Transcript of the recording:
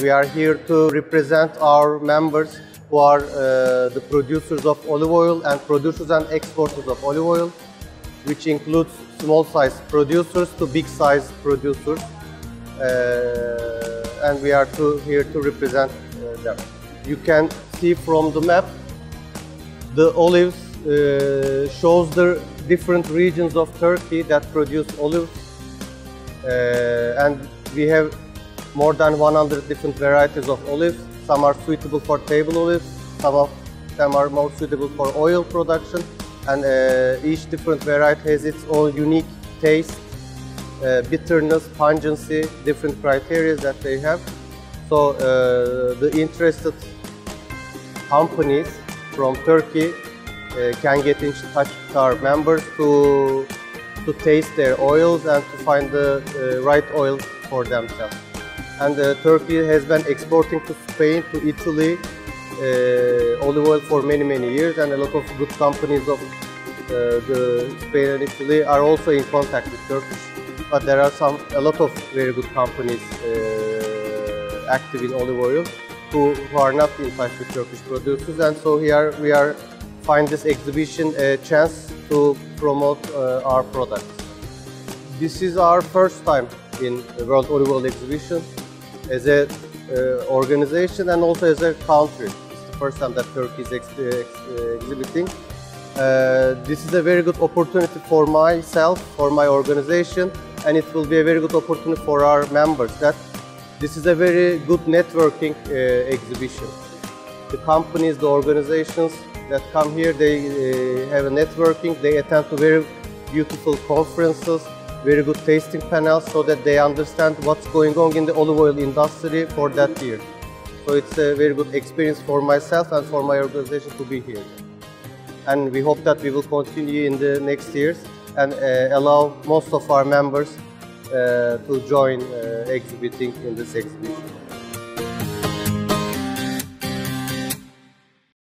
We are here to represent our members who are the producers of olive oil and producers and exporters of olive oil, which includes small-size producers to big-size producers. And we are here to represent them. You can see from the map, the olives shows the different regions of Turkey that produce olives. And we have more than 100 different varieties of olives. Some are suitable for table olives, some of them are more suitable for oil production, and each different variety has its own unique taste, bitterness, pungency, different criteria that they have. So the interested companies from Turkey can get in touch with our members to taste their oils and to find the right oil for themselves. And Turkey has been exporting to Spain, to Italy, olive oil for many years, and a lot of good companies of the Spain and Italy are also in contact with Turkish. But there are a lot of very good companies active in olive oil who are not in touch with Turkish producers, and so here we find this exhibition a chance to promote our products. This is our first time in the World Olive Oil Exhibition as an organization and also as a country. It's the first time that Turkey is exhibiting. This is a very good opportunity for myself, for my organization, and it will be a very good opportunity for our members. That this is a very good networking exhibition. The companies, the organizations that come here, they have a networking, they attend to very beautiful conferences, very good tasting panels, so that they understand what's going on in the olive oil industry for that year. So it's a very good experience for myself and for my organization to be here. And we hope that we will continue in the next years and allow most of our members to join exhibiting in this exhibition.